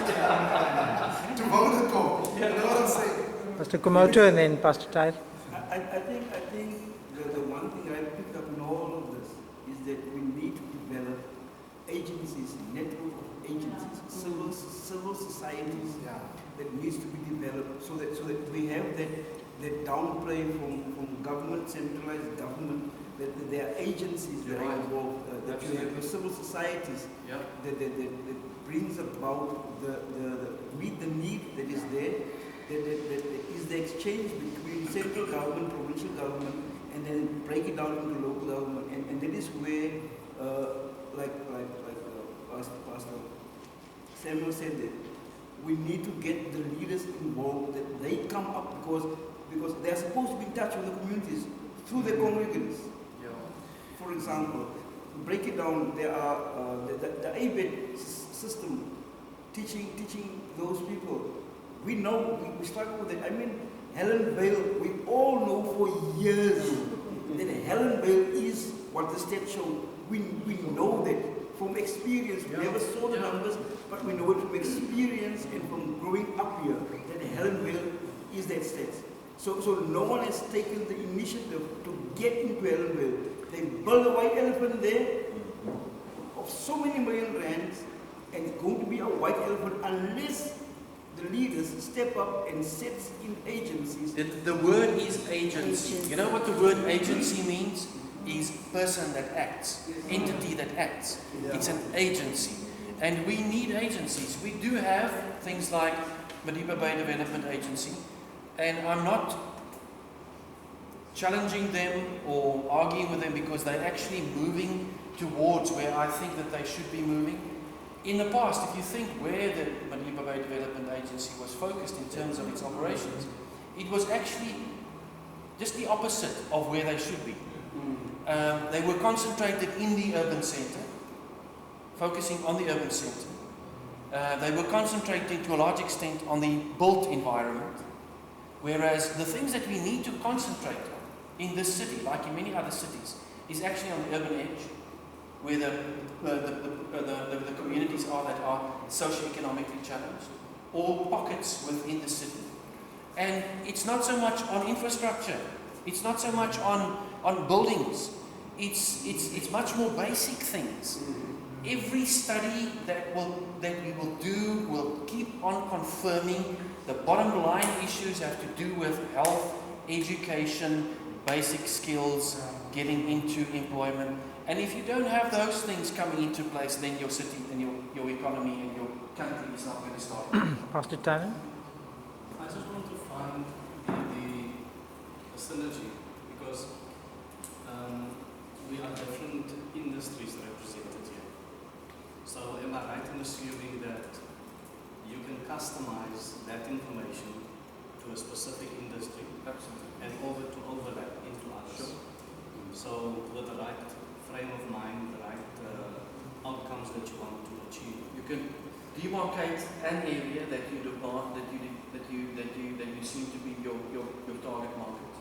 To vote the call. You know what I'm saying? Pastor Kumoto and then Pastor Tyler. I think the one thing I picked up in all of this is that we need to develop agencies, network of agencies, civil societies that needs to be developed so that we have that downplay from government, centralized government, that there are agencies that are involved, that you have civil societies that brings about meet the need that is there, that is the exchange between central government, provincial government, and then break it down into local government, and that is where, like Pastor Samuel said, that we need to get the leaders involved, that they come up because they are supposed to be in touch with the communities through their congregants. For example, break it down. There are the ABED system teaching those people. We know, we struggle with it. I mean, Helen Vale, we all know for years that Helen Vale is what the stats show. We know that from experience. We never saw the numbers, but we know it from experience and from growing up here that Helen Vale is that stats. So no one has taken the initiative to get into Helen Vale. They built a white elephant there of so many million rands, and it's going to be a white elephant unless the leaders step up and set in agencies. The word is agency. You know what the word agency means? Is person that acts, entity that acts. It's an agency. And we need agencies. We do have things like Medipark Bay Development Agency, and I'm not challenging them or arguing with them because they're actually moving towards where I think that they should be moving. In the past, if you think where the Medipark Bay Development Agency was focused in terms of its operations, it was actually just the opposite of where they should be. They were concentrated in the urban centre, focusing on the urban centre. They were concentrating to a large extent on the built environment, whereas the things that we need to concentrate on in this city, like in many other cities, is actually on the urban edge, where the communities are that are socio-economically challenged, or pockets within the city. And it's not so much on infrastructure, it's not so much on buildings, it's much more basic things. Every study that we will do will keep on confirming the bottom line issues have to do with health, education, basic skills, getting into employment. And if you don't have those things coming into place, then your city and your economy and your country is not going to start. Pastor Tyler? I just want to find the synergy, because we are different industries represented here. So am I right in assuming that you can customize that information to a specific industry? Absolutely. And to overlap into others? Sure. So with the right frame of mind, the right outcomes that you want to achieve. You can demarcate an area that you demand, that you seem to be your target market.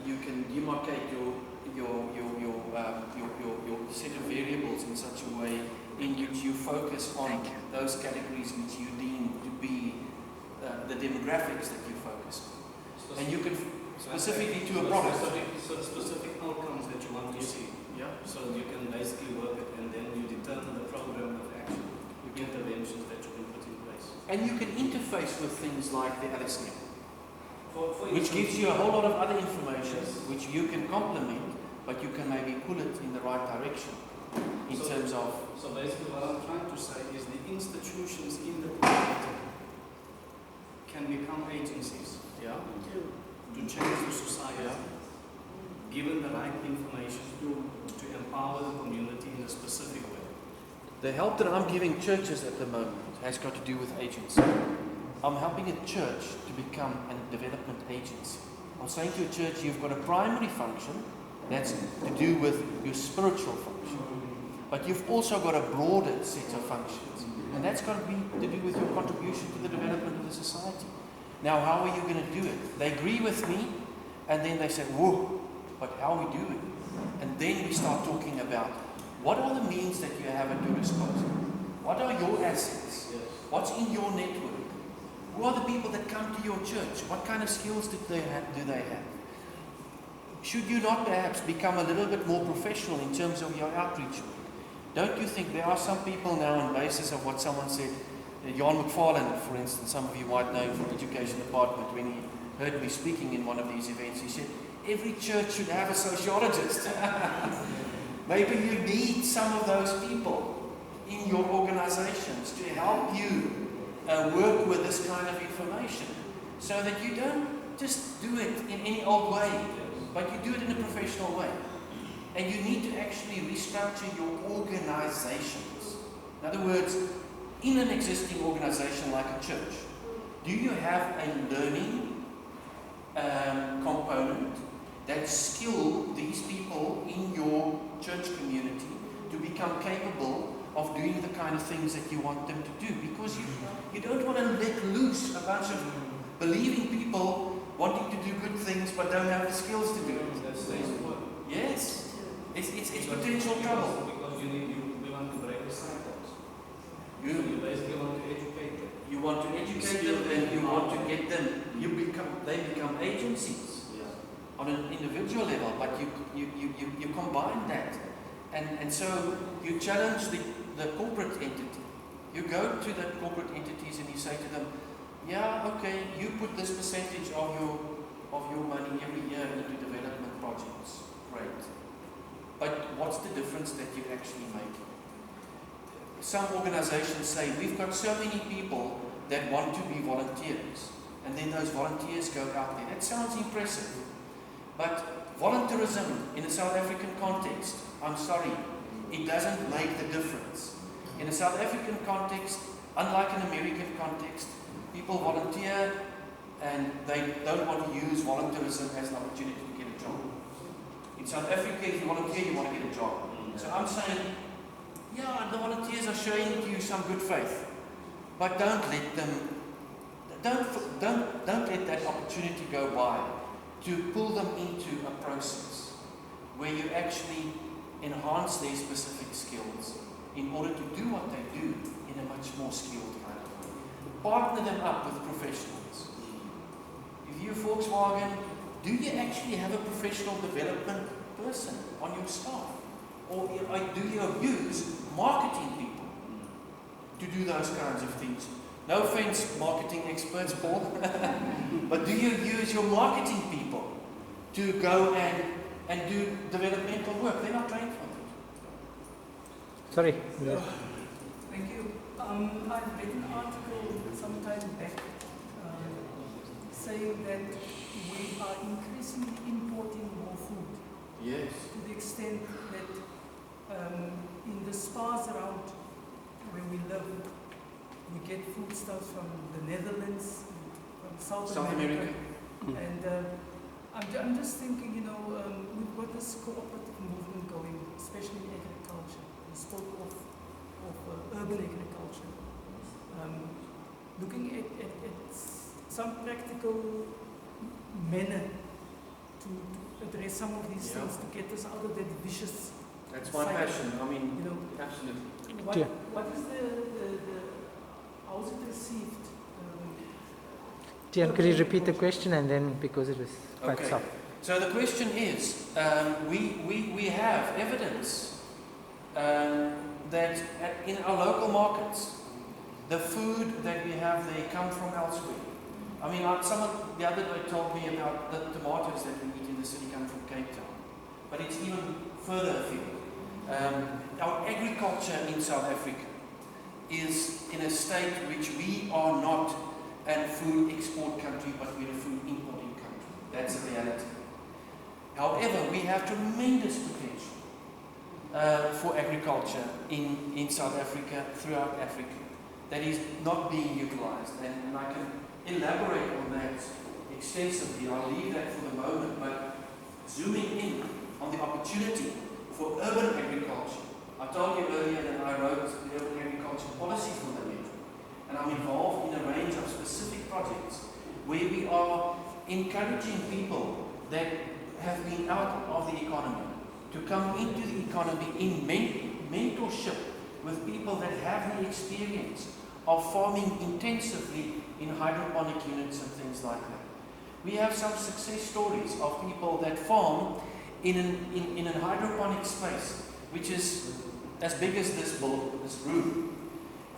You can demarcate your set of variables in such a way in which you focus on those categories which you deem to be the demographics that you focus on. And you can specifically to a product. Specific outcomes that you want to see. Yeah. So you can basically work it, and then you determine the program of action, interventions that you can put in place. And you can interface with things like the LSM, which gives you a whole lot of other information, which you can complement, but you can maybe pull it in the right direction in terms of... So basically what I'm trying to say is the institutions in the community can become agencies to change the society, given the right information to empower the community in a specific way. The help that I'm giving churches at the moment has got to do with agency. I'm helping a church to become a development agency. I'm saying to a church, you've got a primary function, that's to do with your spiritual function. But you've also got a broader set of functions. And that's got to be to do with your contribution to the development of the society. Now, how are you going to do it? They agree with me, and then they say, whoa, but how are we doing it? And then we start talking about what are the means that you have at your disposal? What are your assets? What's in your network? Who are the people that come to your church? What kind of skills do they have? Should you not perhaps become a little bit more professional in terms of your outreach work? Don't you think there are some people now on basis of what someone said, Jan McFarlane, for instance, some of you might know him from Education Department, when he heard me speaking in one of these events, he said, every church should have a sociologist. Maybe you need some of those people in your organizations to help you work with this kind of information, so that you don't just do it in any old way, but you do it in a professional way. And you need to actually restructure your organizations. In other words, in an existing organization like a church, do you have a learning component that skill these people in your church community to become capable of doing the kind of things that you want them to do? Because you don't want to let loose a bunch of believing people wanting to do good things but don't have the skills to do it. That's the point. Yes. It's potential trouble. Because we want to break the cycles. You basically want to educate them. You want to educate them, and you want to get them. They become agencies on an individual level, but you combine that, and so you challenge the corporate entity. You go to the corporate entities and you say to them, yeah, okay, you put this percentage of your money every year into development projects. Great. But what's the difference that you actually make? Some organizations say, we've got so many people that want to be volunteers, and then those volunteers go out there. That sounds impressive. But volunteerism in a South African context, I'm sorry, it doesn't make the difference. In a South African context, unlike an American context, people volunteer and they don't want to use volunteerism as an opportunity to get a job. In South Africa, if you volunteer, you want to get a job. So I'm saying, yeah, the volunteers are showing you some good faith, but don't let that opportunity go by to pull them into a process where you actually enhance their specific skills in order to do what they do in a much more skilled kind of way. Partner them up with professionals. If you're Volkswagen, do you actually have a professional development person on your staff? Or do you use marketing people to do those kinds of things? No offense, marketing experts, Paul, but do you use your marketing people to go and do developmental work? They're not trained for it. Sorry. Thank you. I read an article some time back saying that we are increasingly importing more food. Yes. To the extent that in the spas around where we live, we get foodstuffs from the Netherlands, from South America. And I'm just thinking, we've got this cooperative movement going, especially in agriculture. We spoke of urban agriculture. Looking at some practical manner to address some of these things, to get us out of that vicious That's my passion. I mean, absolutely. What is how is it received? Deon, could you repeat the question, and then, because it was quite soft. So the question is, we have evidence that in our local markets, the food that we have there come from elsewhere. I mean, someone the other day told me about the tomatoes that we eat in the city come from Cape Town, but it's even further afield. Our agriculture in South Africa is in a state which we are not a food export country, but we're a food importing country. That's the reality. However, we have tremendous potential for agriculture in South Africa, throughout Africa, that is not being utilized. And I can elaborate on that extensively. I'll leave that for the moment, but zooming in on the opportunity for urban agriculture. I told you earlier that I wrote the urban agriculture policy for the metro, and I'm involved in a range of specific projects where we are encouraging people that have been out of the economy to come into the economy in mentorship with people that have the experience are farming intensively in hydroponic units and things like that. We have some success stories of people that farm in an hydroponic space, which is as big as this room.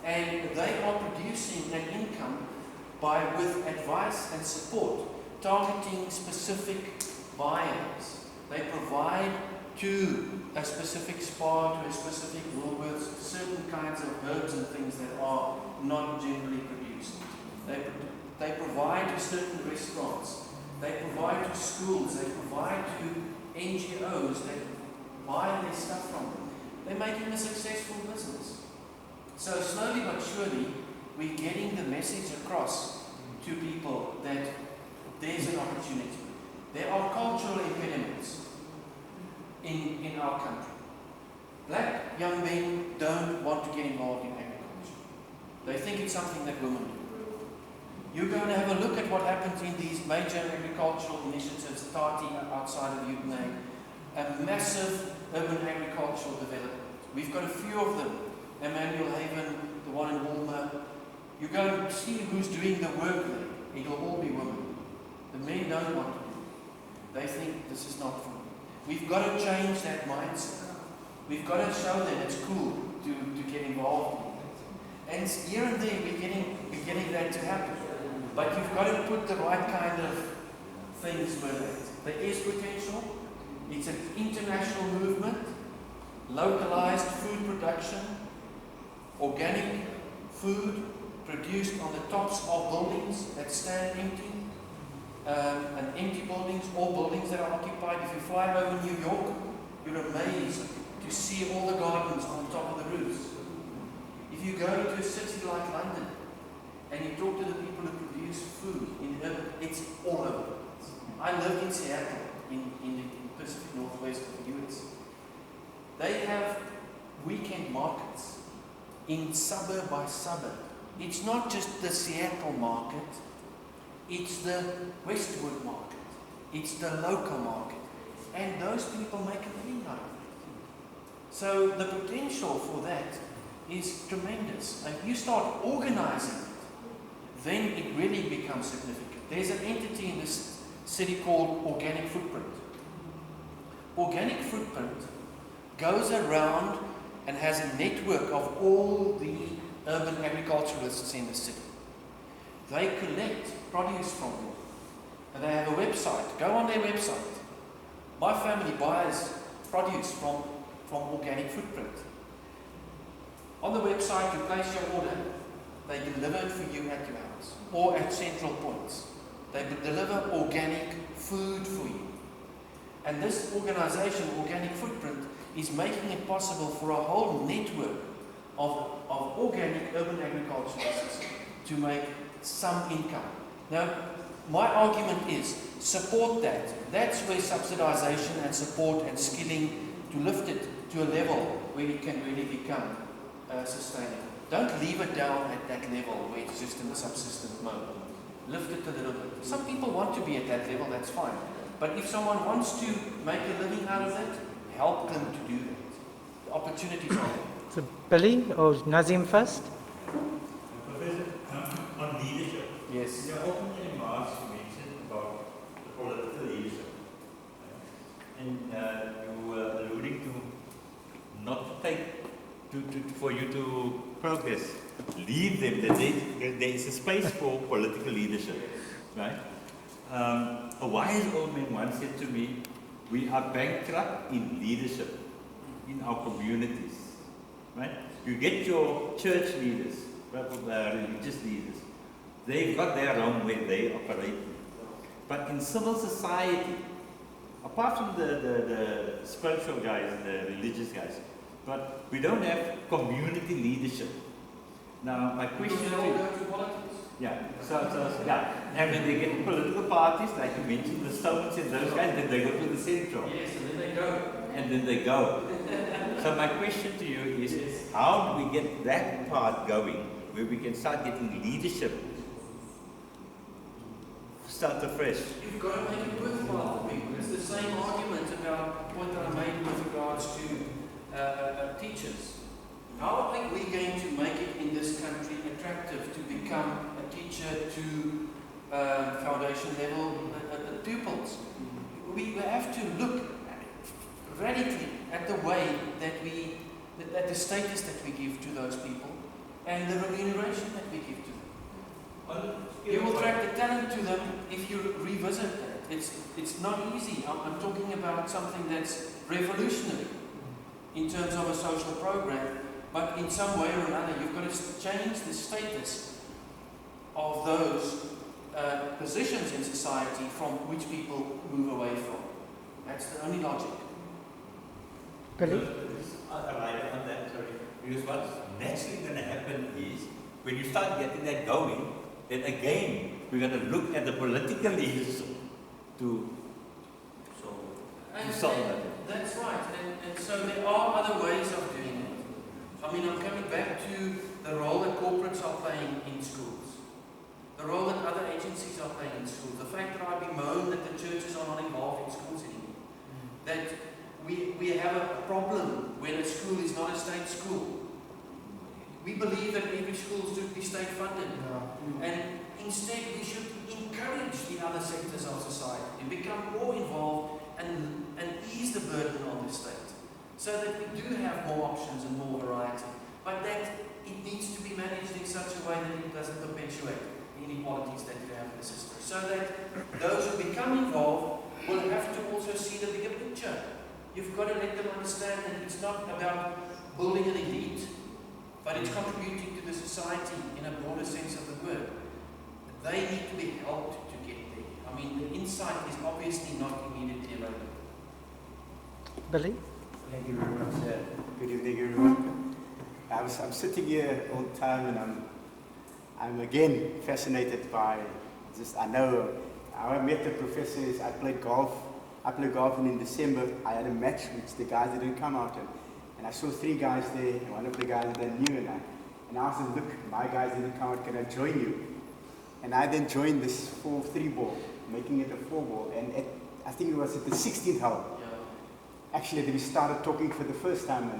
And they are producing an income with advice and support, targeting specific buyers. They provide to a specific spa, to a specific Woolworths, certain kinds of herbs and things that are not generally produced. They provide to certain restaurants. They provide to schools. They provide to NGOs that buy their stuff from them. They're making a successful business. So slowly but surely, we're getting the message across to people that there's an opportunity. There are cultural impediments in our country. Black young men don't want to get involved in agriculture. They think it's something that women do. You're going to have a look at what happens in these major agricultural initiatives, Tati outside of Utenhage, a massive urban agricultural development. We've got a few of them. Emmanuel Haven, the one in Walmer. You go and see who's doing the work there. It'll all be women. The men don't want to do it. They think this is not for them. We've got to change that mindset. We've got to show them it's cool to get involved in it. And here and there we're getting that to happen. But you've got to put the right kind of things with it. There is potential. It's an international movement. Localized food production. Organic food produced on the tops of buildings that stand empty, and empty buildings or buildings that are occupied. If you fly over New York, you're amazed to see all the gardens on the top of the roofs. If you go to a city like London and you talk to the people who produce food in urban, it's all over. I lived in Seattle, in the Pacific Northwest of the US. They have weekend markets in suburb by suburb. It's not just the Seattle market, it's the Westwood market, it's the local market, and those people make a living out of it. So the potential for that is tremendous. And you start organizing it, then it really becomes significant. There's an entity in this city called Organic Footprint. Organic Footprint goes around and has a network of all the urban agriculturalists in the city. They collect produce from them. And they have a website. Go on their website. My family buys produce from Organic Footprint. On the website, you place your order. They deliver it for you at your house or at central points. They deliver organic food for you. And this organization, Organic Footprint, is making it possible for a whole network of organic urban agriculturists to make some income. Now, my argument is support that. That's where subsidization and support and skilling to lift it to a level where it can really become sustainable. Don't leave it down at that level where it's just in the subsistence mode. Lift it a little bit. Some people want to be at that level, that's fine. But if someone wants to make a living out of that, help them to do that. The opportunities are there. So Billy or Nazim first? Professor, on leadership. Yes. In your opening remarks, you mentioned about the political leadership. And you were alluding to not to take, for you to progress, leave them, that there is a space for political leadership. Right? A wise old man once said to me, we are bankrupt in leadership in our communities. Right? You get your church leaders, religious leaders, they've got their own way they operate. But in civil society, apart from the spiritual guys, the religious guys, but we don't have community leadership. Now, my question to you, yeah, and when they get political parties, like you mentioned, the Stones and those guys, then they go to the central. Yes, and then they go. And then they go. So my question to you is, how do we get that part going, where we can start getting leadership, start afresh? You've got to make it worthwhile for people. It's the same argument about the point that I made with regards to teachers. How are we going to make it in this country attractive to become a teacher to foundation level pupils? We have to look radically at the way that at the status that we give to those people and the remuneration that we give to them. You will attract the talent to them if you revisit that. It's not easy. I'm talking about something that's revolutionary in terms of a social program, but in some way or another you've got to change the status of those positions in society from which people move away from. That's the only logic. Billy? Right on that, sorry. Because what's naturally going to happen is, when you start getting that going, then again, we're going to look at the political issues to solve that. That's right. And so there are other ways of doing it. I mean, I'm coming back to the role that corporates are playing in schools. The role that other agencies are playing in schools. The fact that I bemoan that the churches are not involved in schools anymore. That we have a problem when a school is not a state school. We believe that every school should be state funded. And instead we should encourage the other sectors of society to become more involved and ease the burden on the state. So that we do have more options and more variety. But that it needs to be managed in such a way that it doesn't perpetuate the inequalities that you have in the system. So that those who become involved will have to also see the bigger picture. You've got to let them understand that it's not about building an elite, but it's contributing to the society in a broader sense of the word. They need to be helped to get there. I mean, the insight is obviously not immediately available. Billy? Thank you very much. Good evening, everyone. I'm sitting here all the time, and I'm again fascinated by just. I know how I met the professors. I played golf. And in December I had a match which the guys didn't come out, and I saw 3 guys there, and one of the guys that I knew, and I asked them, look, my guys didn't come out, can I join you? And I then joined this 4-3 ball, making it a 4 ball, and I think it was at the 16th hole. Actually, we started talking for the first time,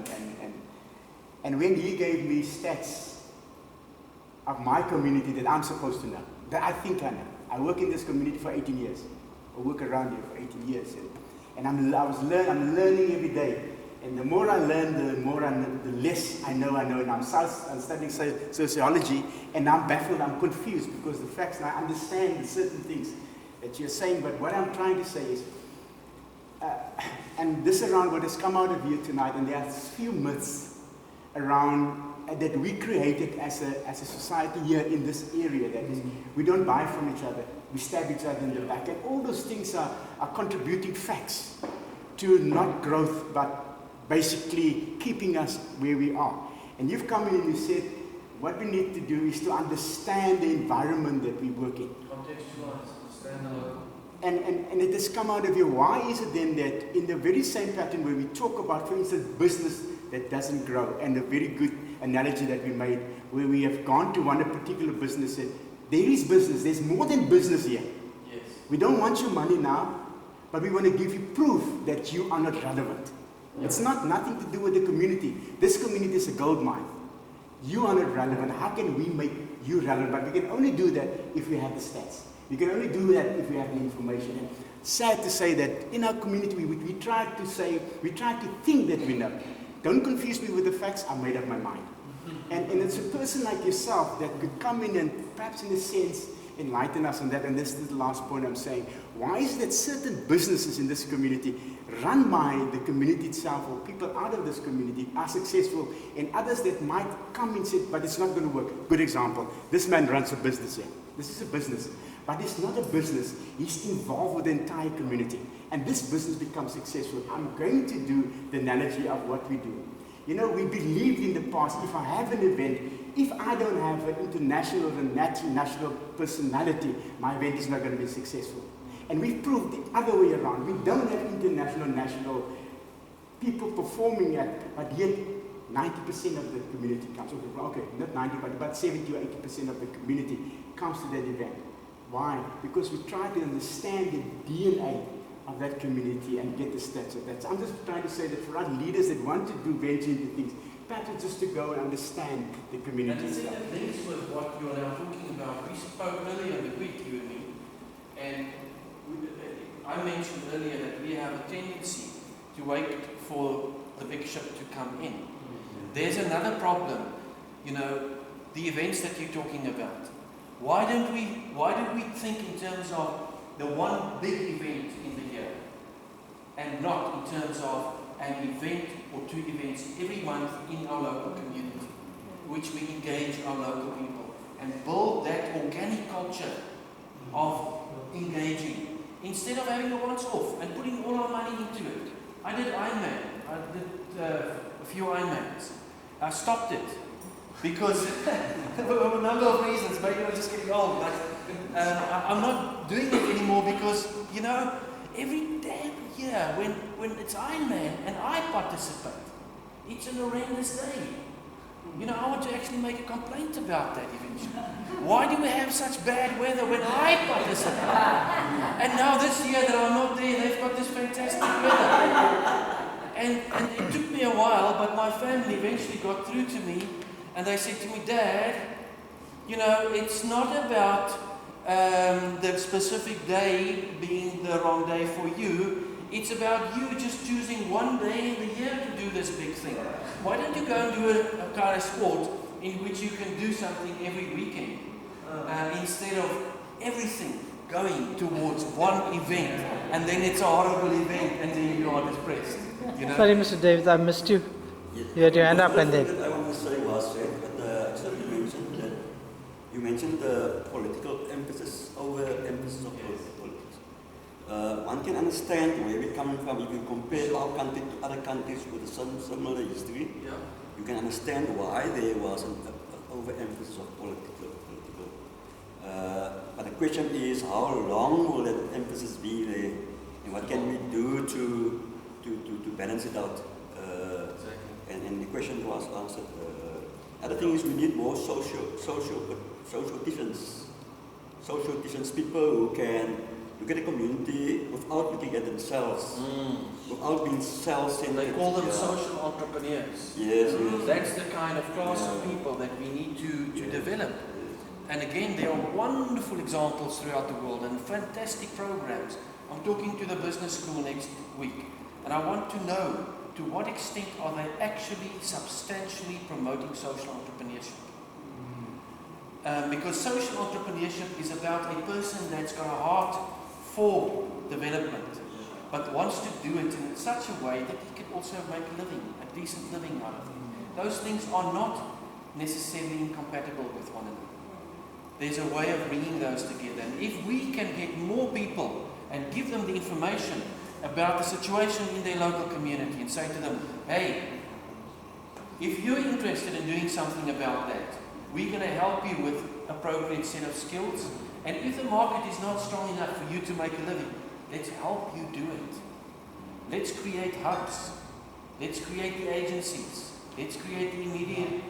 and when he gave me stats of my community that I'm supposed to know, that I think I know. I work in this community for 18 years. I work around here for 18 years, and I'm learning every day. And the more I learn, the less I know. And I'm studying sociology, and I'm baffled, I'm confused, because the facts, and I understand certain things that you're saying, but what I'm trying to say is, and this around what has come out of here tonight, and there are few myths around that we created as a society here in this area, that is, we don't buy from each other, we stab each other in the back, and all those things are contributing facts to not growth, but basically keeping us where we are. And you've come in and you said, what we need to do is to understand the environment that we work in. Contextualize, understand the local. And it has come out of here. Why is it then that in the very same pattern where we talk about, for instance, business that doesn't grow, and a very good analogy that we made, where we have gone to one particular business and said, there is business, there's more than business here. Yes. We don't want your money now, but we want to give you proof that you are not relevant. It's nothing to do with the community. This community is a gold mine. You are not relevant. How can we make you relevant? But we can only do that if we have the stats. We can only do that if we have the information. And sad to say that in our community, we try to think that we know. Don't confuse me with the facts. I made up my mind. And it's a person like yourself that could come in and perhaps in a sense enlighten us on that. And this is the last point I'm saying. Why is it that certain businesses in this community run by the community itself, or people out of this community are successful, and others that might come and say, but it's not going to work. Good example. This man runs a business here. This is a business. But it's not a business. He's involved with the entire community. And this business becomes successful. I'm going to do the analogy of what we do. You know, we believed in the past, if I have an event, if I don't have an international or a national personality, my event is not going to be successful. And we've proved the other way around. We don't have international, national people performing at, but yet 90% of the community comes. Okay, not 90, but about 70 or 80% of the community comes to that event. Why? Because we try to understand the DNA of that community and get the stats of that. So I'm just trying to say that for us leaders that want to do venture into things, perhaps it's just to go and understand the community And I think itself. that links with what you are now talking about. We spoke earlier in the week, you and me, and I mentioned earlier that we have a tendency to wait for the big ship to come in. There's another problem, you know, the events that you're talking about. Why don't we think in terms of the one big event in the year, and not in terms of an event or two events every month in our local community, which we engage our local people and build that organic culture of engaging instead of having a once-off and putting all our money into it. I did Ironman. I did a few Ironmans. I stopped it because for a number of reasons. Maybe I'm just getting old, but I'm not doing it anymore because, you know, every damn year when it's Ironman and I participate, it's an horrendous day. You know, I want to actually make a complaint about that eventually. Why do we have such bad weather when I participate? And now this year that I'm not there, they've got this fantastic weather. And it took me a while, but my family eventually got through to me and they said to me, Dad, you know, it's not about the specific day being the wrong day for you. It's about you just choosing one day in the year to do this big thing. Why don't you go and do a kind of sport in which you can do something every weekend instead of everything going towards one event and then it's a horrible event and then you are depressed. You know? Sorry, Mr. Davis, I missed you. You had your hand up and then. What I want to say was said, but actually you mentioned the political emphasis over emphasis of politics. One can understand where we're coming from. If you compare our country to other countries with a similar history, you can understand why there was an overemphasis of political. But the question is, how long will that emphasis be there, and what can we do to balance it out? And the question was answered. Other thing is, we need more social distance people who can look at the community without looking at themselves, without being self-centered. They call them social entrepreneurs. Yes, That's the kind of class of people that we need to develop. And again, there are wonderful examples throughout the world and fantastic programs. I'm talking to the business school next week, and I want to know to what extent are they actually substantially promoting social entrepreneurship. Because social entrepreneurship is about a person that's got a heart for development, but wants to do it in such a way that he can also make a living, a decent living out of it. Those things are not necessarily incompatible with one another. There's a way of bringing those together. And if we can get more people and give them the information about the situation in their local community and say to them, hey, if you're interested in doing something about that, we're going to help you with appropriate set of skills. And if the market is not strong enough for you to make a living, let's help you do it. Let's create hubs. Let's create the agencies. Let's create the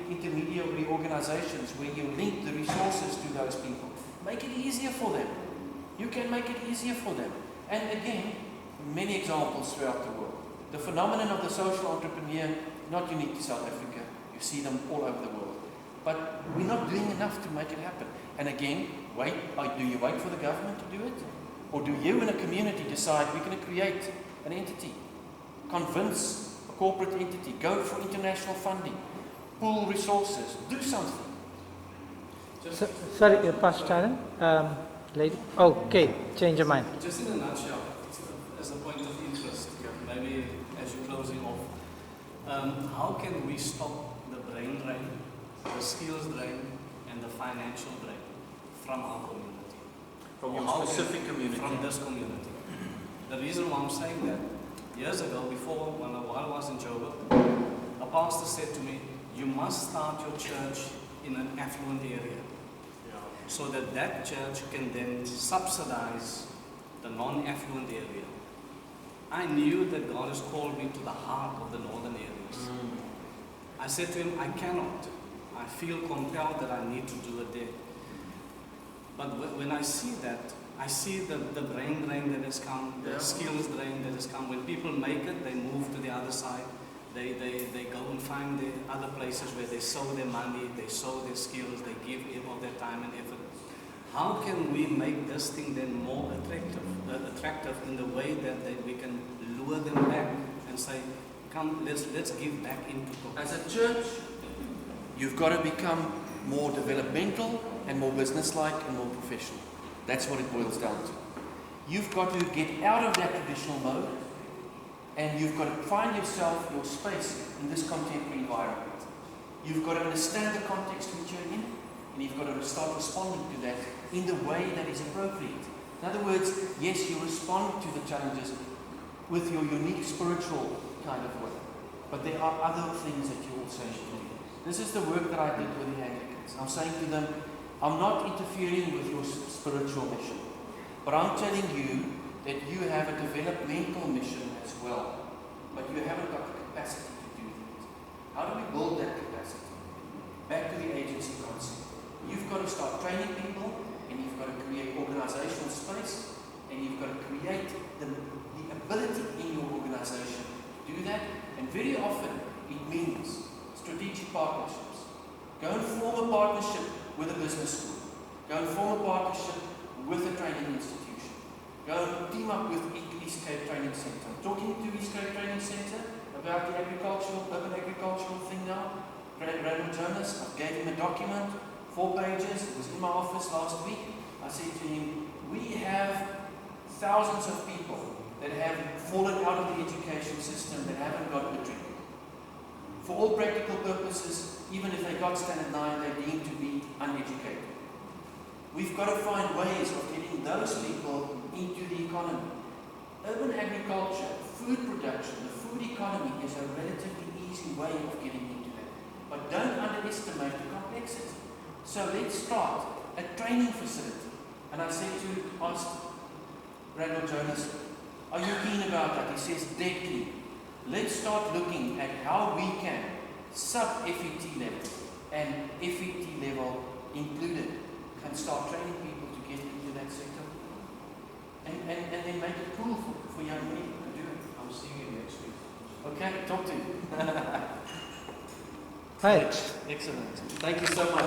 intermediary organizations where you link the resources to those people. Make it easier for them. You can make it easier for them. And again, many examples throughout the world. The phenomenon of the social entrepreneur, not unique to South Africa. You see them all over the world. But we're not doing enough to make it happen. And again, do you wait for the government to do it? Or do you in a community decide we're going to create an entity? Convince a corporate entity, go for international funding, pool resources, do something. Sorry, Pastor Darelle. Lady. Okay, change your mind. Just in a nutshell, as a point of interest, maybe as you're closing off, how can we stop the brain drain, the skills drain, and the financial drain from our community? From your specific community. From this community. The reason why I'm saying that, years ago, before, while I was in Joburg, a pastor said to me, you must start your church in an affluent area, so that that church can then subsidize the non-affluent area. I knew that God has called me to the heart of the northern areas. I said to him, I cannot. I feel compelled that I need to do it there. But when I see that, I see the brain drain that has come, the skills drain that has come. When people make it, they move to the other side. They go and find the other places where they sow their money, they sow their skills, they give all their time and effort. How can we make this thing then more attractive in the way that we can lure them back and say, come, let's give back into community. As a church, you've got to become more developmental and more businesslike and more professional. That's what it boils down to. You've got to get out of that traditional mode, and you've got to find yourself, your space in this contemporary environment. You've got to understand the context which you're in, and you've got to start responding to that in the way that is appropriate. In other words, yes, you respond to the challenges with your unique spiritual kind of way, but there are other things that you also should do. This is the work that I did with the Anglicans. I'm saying to them, I'm not interfering with your spiritual mission, but I'm telling you that you have a developmental mission as well, but you haven't got the capacity to do that. How do we build that capacity? Back to the agency concept. You've got to start training people, and you've got to create organizational space, and you've got to create the ability in your organization to do that. And very often it means strategic partnerships. Go and form a partnership with a business school. Go and form a partnership with a training institution. Go and team up with East Cape Training Centre. I'm talking to East Cape Training Centre about the urban agricultural thing now. Randall Jonas, I gave him a document, 4 pages. It was in my office last week. I said to him, we have thousands of people that have fallen out of the education system that haven't got matric. For all practical purposes, even if they got standard 9, they're deemed to be uneducated. We've got to find ways of getting those people into the economy. Urban agriculture, food production, the food economy is a relatively easy way of getting into that. But don't underestimate the complexity. So let's start a training facility. And I said to ask Randall Jonas, are you keen about that? He says, dead keen. Let's start looking at how we can sub-FET level and FET level included and start training people to get into that sector. And then make it cool for young people to do it. I'm seeing you next week. Okay, talk to you. Right. Excellent. Thank you so much.